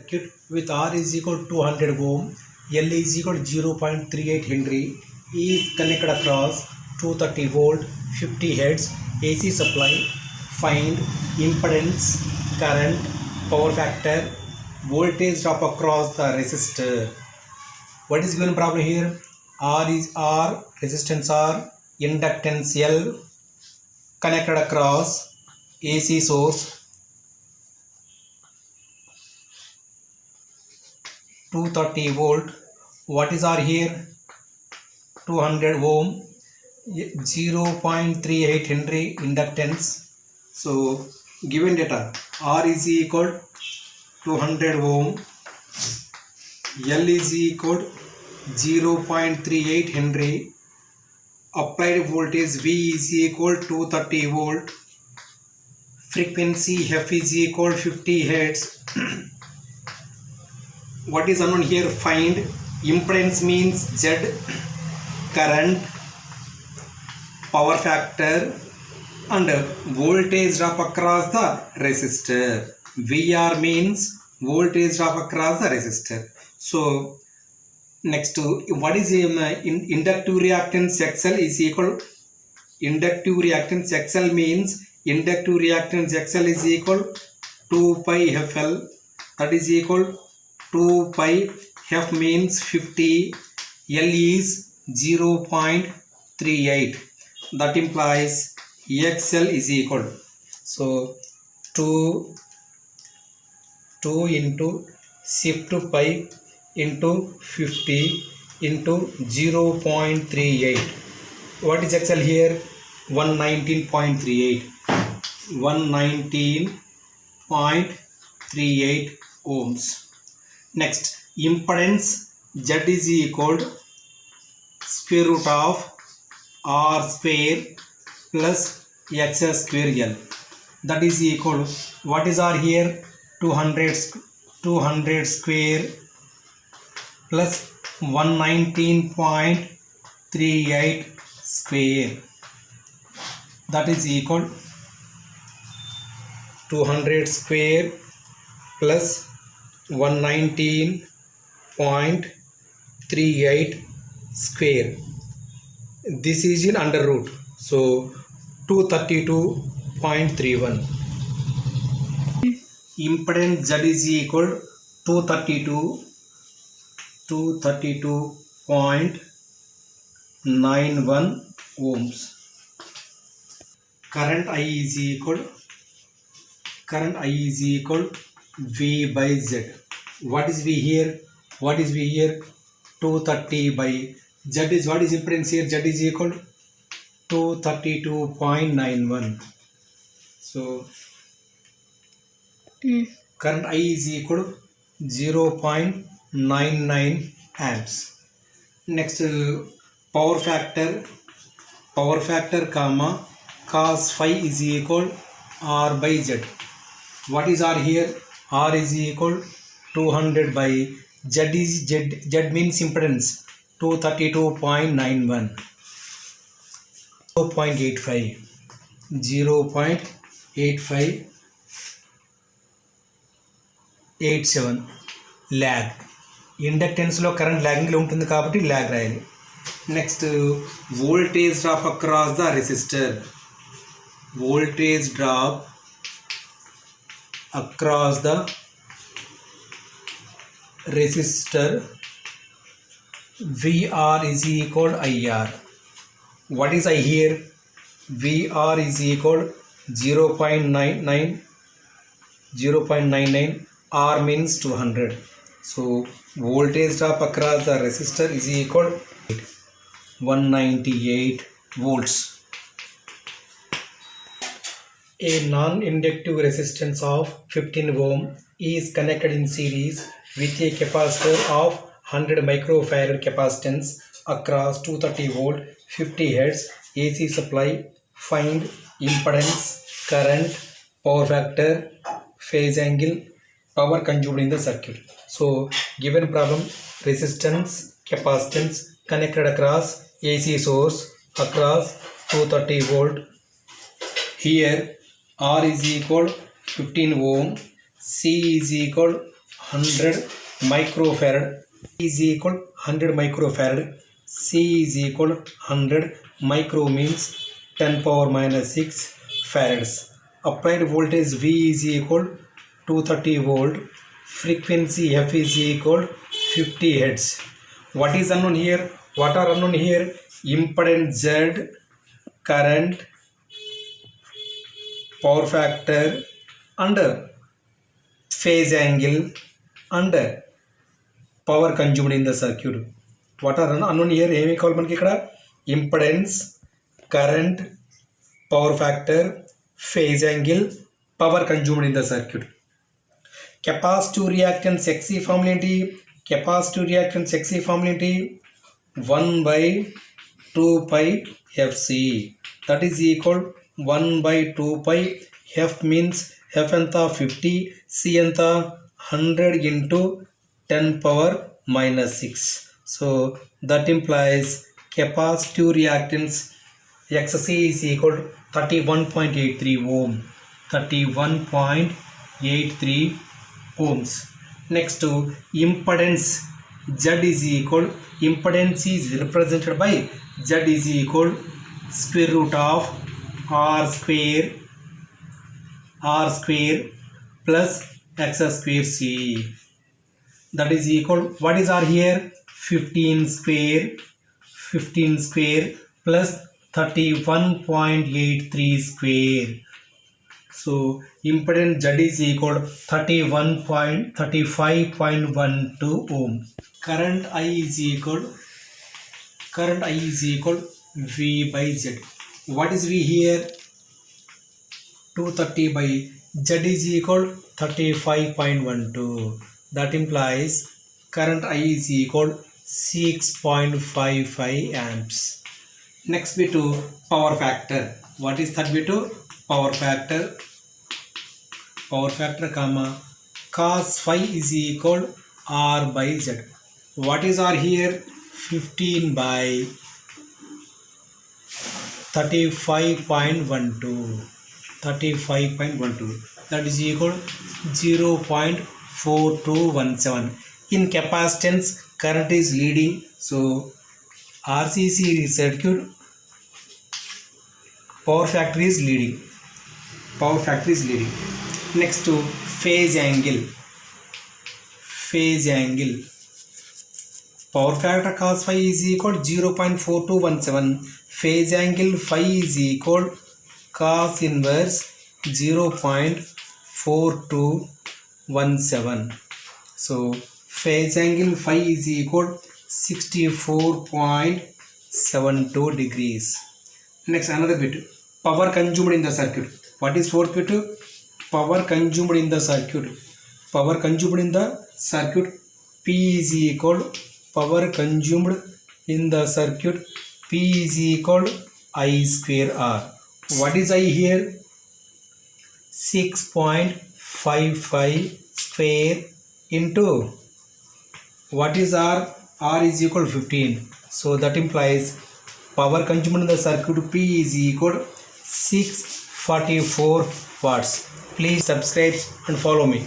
circuit with R is equal to 200 ohm, L is equal to 0.38 Henry, E is connected across 230 volt, 50 Hz, AC supply. Find impedance, current, power factor, voltage drop across the resistor. What is given problem here? R is R, resistance R, inductance L, connected across AC source 230 volt. What is R here? 200 ohm, 0.38 Henry inductance. So given data, R is equal 200 ohm, L is equal 0.38 Henry, applied voltage V is equal 230 volt, frequency F is equal 50 Hz. What is unknown here? Find impedance means Z, current, power factor, and voltage drop across the resistor. VR means voltage drop across the resistor. So next, what is inductive reactance XL is equal, inductive reactance XL means inductive reactance XL is equal 2 pi FL, that is equal 2 pi, F means 50, L is 0.38, that implies XL is equal, so 2 into shift pi into 50 into 0.38. What is XL here? 119.38. 119.38 ohms. Next, impedance Z is equal square root of R square plus XL square L. That is equal, what is R here? 200 square plus 119.38 square, that is equal 200 square plus 119.38 square. This is in under root, so 232.31. Impedance Z is equal 232.91 ohms. Current I is equal V by Z. What is V here? 230 by Z is, what is impedance here? Z is equal 232.91. So current I is equal 0.99 amps. Next, power factor comma cos phi is equal R by Z. What is R here? R is equal 200 by Z is Z means impedance 232.91, 0.87 lag. ఇండక్టెన్స్లో current ల్యాగింగ్లో ఉంటుంది కాబట్టి lag రాయాలి. Next, voltage drop across the resistor. Voltage drop across the resistor VR is equal IR. What is I here? VR is equal 0.99, R means 200. So voltage drop across the resistor is equal 198 volts. A non-inductive resistance of 15 ohm is connected in series with a capacitor of 100 microfarad capacitance across 230 volt, 50 Hz AC supply. Find impedance, current, power factor, phase angle, power consumed in the circuit. So given problem, resistance, capacitance connected across AC source across 230 volt. Here R is equal 15 ohm, C is equal 100 microfarad is equal 100 microfarad. C is equal 100 micro means 10 power minus 6 farads. Applied voltage V is equal 230 volt. Frequency F is equal 50 hertz. What is unknown here? What are unknown here? Impedance Z, current, power factor and phase angle and power consumed in the circuit. What are unknown here? ఏమి కావాలి మనకి ఇక్కడ? Impedance, current, power factor, phase angle, power consumed in the circuit. Capacitive reactance XC formula ఏంటి? Capacitive reactance XC formula ఏంటి? 1/2π FC. That is equal 1/2π. F means F ఎంత? 50. C ఎంత? 100 into 10 power minus 6. So that implies capacitive reactance XC is equal to 31.83 ohm. 31.83 ohms. Next to impedance Z is equal, impedance is represented by Z is equal square root of R square plus X square C. That is equal, what is R here? 15 square plus 31.83 square. So impedance Z is equal 35.12 ohm. Current I is equal V by Z. What is V here? 230 by Z is equal 35.12. That implies current I is equal 6.55 amps. Next bit to power factor. What is that bit to power factor? Power factor comma cos phi is equal R by Z. What is R here? 15 by 35.12. That is equal 0.4217. In capacitance, current is leading, so RCC circuit power factor is leading. Next to phase angle. Power factor cos phi is equal 0.4217. Phase angle phi is equal cos inverse 0.4217. So phase angle phi is equal 64.72 degrees. Next another bit, power consumed in the circuit. What is fourth bit? Power consumed in the circuit. P is equal power consumed in the circuit. P is equal I square R. What is I here? 6.55 square into what is R? R is equal 15. So that implies power consumed in the circuit P is equal 644 watts. Please subscribe and follow me.